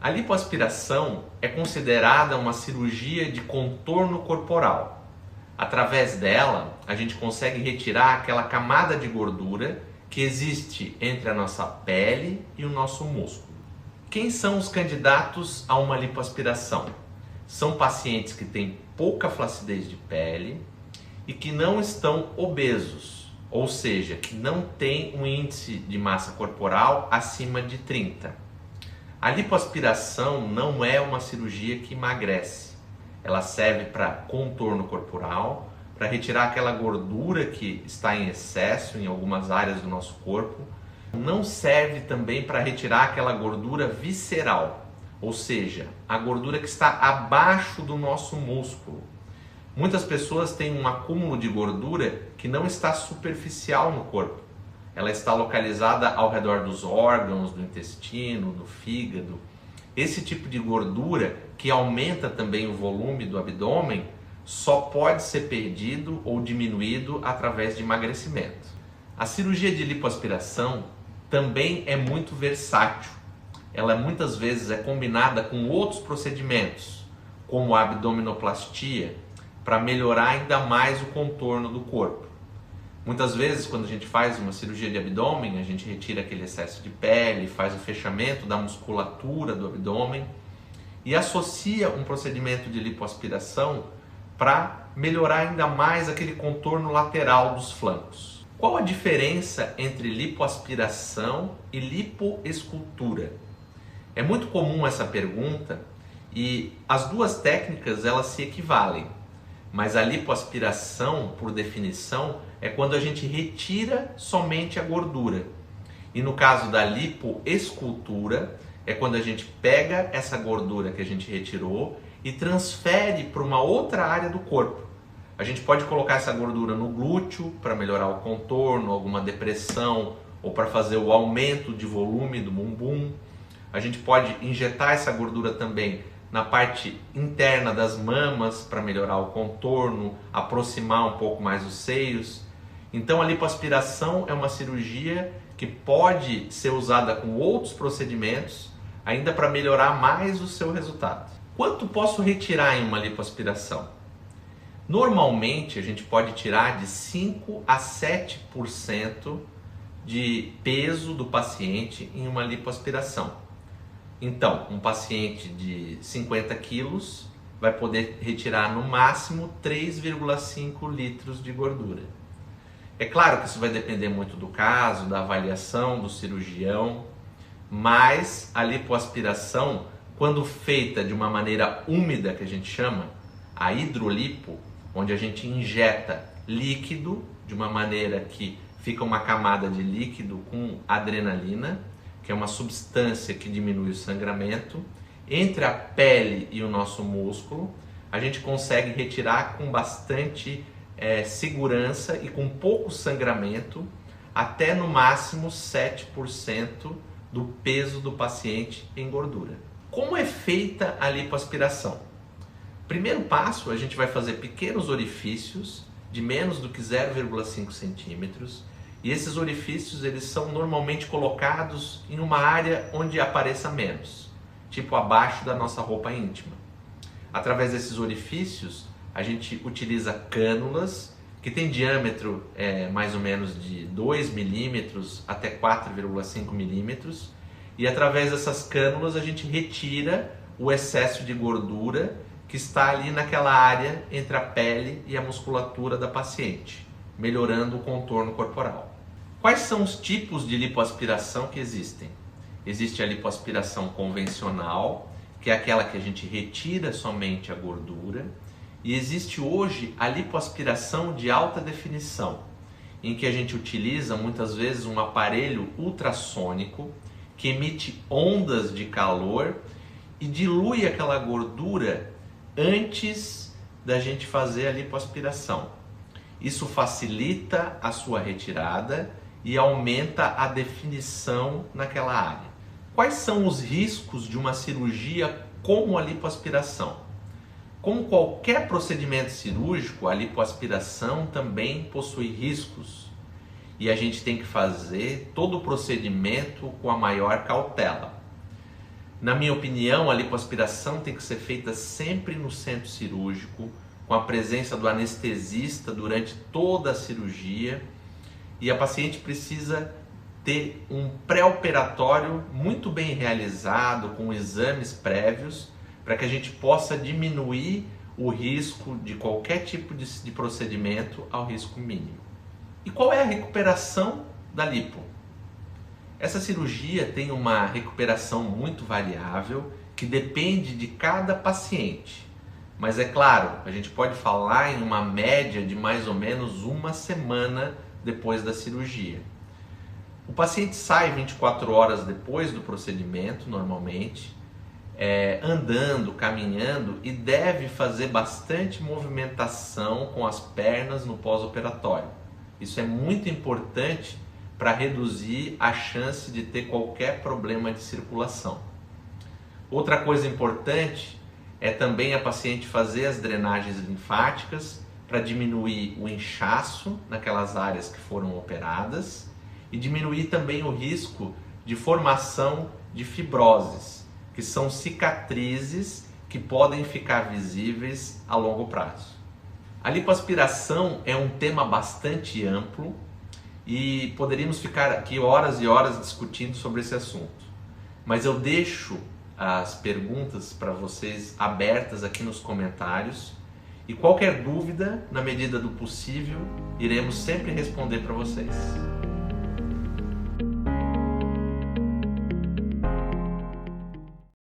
A lipoaspiração é considerada uma cirurgia de contorno corporal. Através dela, a gente consegue retirar aquela camada de gordura que existe entre a nossa pele e o nosso músculo. Quem são os candidatos a uma lipoaspiração? São pacientes que têm pouca flacidez de pele e que não estão obesos, ou seja, que não têm um índice de massa corporal acima de 30. A lipoaspiração não é uma cirurgia que emagrece. Ela serve para contorno corporal, para retirar aquela gordura que está em excesso em algumas áreas do nosso corpo. Não serve também para retirar aquela gordura visceral, ou seja, a gordura que está abaixo do nosso músculo. Muitas pessoas têm um acúmulo de gordura que não está superficial no corpo. Ela está localizada ao redor dos órgãos, do intestino, do fígado. Esse tipo de gordura, que aumenta também o volume do abdômen, só pode ser perdido ou diminuído através de emagrecimento. A cirurgia de lipoaspiração também é muito versátil. Ela muitas vezes é combinada com outros procedimentos, como a abdominoplastia, para melhorar ainda mais o contorno do corpo. Muitas vezes, quando a gente faz uma cirurgia de abdômen, a gente retira aquele excesso de pele, faz o fechamento da musculatura do abdômen e associa um procedimento de lipoaspiração para melhorar ainda mais aquele contorno lateral dos flancos. Qual a diferença entre lipoaspiração e lipoescultura? É muito comum essa pergunta e as duas técnicas elas se equivalem. Mas a lipoaspiração, por definição, é quando a gente retira somente a gordura. E no caso da lipoescultura, é quando a gente pega essa gordura que a gente retirou e transfere para uma outra área do corpo. A gente pode colocar essa gordura no glúteo para melhorar o contorno, alguma depressão ou para fazer o aumento de volume do bumbum. A gente pode injetar essa gordura também na parte interna das mamas para melhorar o contorno, aproximar um pouco mais os seios. Então a lipoaspiração é uma cirurgia que pode ser usada com outros procedimentos, ainda para melhorar mais o seu resultado. Quanto posso retirar em uma lipoaspiração? Normalmente a gente pode tirar de 5 a 7% de peso do paciente em uma lipoaspiração. Então, um paciente de 50 quilos vai poder retirar no máximo 3,5 litros de gordura. É claro que isso vai depender muito do caso, da avaliação do cirurgião, mas a lipoaspiração, quando feita de uma maneira úmida, que a gente chama, a hidrolipo, onde a gente injeta líquido de uma maneira que fica uma camada de líquido com adrenalina, que é uma substância que diminui o sangramento, entre a pele e o nosso músculo, a gente consegue retirar com bastante segurança e com pouco sangramento, até no máximo 7% do peso do paciente em gordura. Como é feita a lipoaspiração? Primeiro passo, a gente vai fazer pequenos orifícios de menos do que 0,5 centímetros, e esses orifícios eles são normalmente colocados em uma área onde apareça menos, tipo abaixo da nossa roupa íntima. Através desses orifícios, a gente utiliza cânulas que tem diâmetro mais ou menos de 2 milímetros até 4,5 milímetros, e através dessas cânulas a gente retira o excesso de gordura que está ali naquela área entre a pele e a musculatura da paciente, melhorando o contorno corporal. Quais são os tipos de lipoaspiração que existem? Existe a lipoaspiração convencional, que é aquela que a gente retira somente a gordura, e existe hoje a lipoaspiração de alta definição, em que a gente utiliza muitas vezes um aparelho ultrassônico que emite ondas de calor e dilui aquela gordura antes da gente fazer a lipoaspiração. Isso facilita a sua retirada e aumenta a definição naquela área. Quais são os riscos de uma cirurgia como a lipoaspiração? Como qualquer procedimento cirúrgico, a lipoaspiração também possui riscos. E a gente tem que fazer todo o procedimento com a maior cautela. Na minha opinião, a lipoaspiração tem que ser feita sempre no centro cirúrgico, com a presença do anestesista durante toda a cirurgia, e a paciente precisa ter um pré-operatório muito bem realizado, com exames prévios, para que a gente possa diminuir o risco de qualquer tipo de procedimento ao risco mínimo. E qual é a recuperação da lipo? Essa cirurgia tem uma recuperação muito variável, que depende de cada paciente. Mas é claro, a gente pode falar em uma média de mais ou menos uma semana depois da cirurgia. O paciente sai 24 horas depois do procedimento, normalmente, andando, caminhando, e deve fazer bastante movimentação com as pernas no pós-operatório. Isso é muito importante para reduzir a chance de ter qualquer problema de circulação. Outra coisa importante é também a paciente fazer as drenagens linfáticas para diminuir o inchaço naquelas áreas que foram operadas e diminuir também o risco de formação de fibroses, que são cicatrizes que podem ficar visíveis a longo prazo. A lipoaspiração é um tema bastante amplo e poderíamos ficar aqui horas e horas discutindo sobre esse assunto. Mas eu deixo as perguntas para vocês abertas aqui nos comentários e qualquer dúvida, na medida do possível, iremos sempre responder para vocês.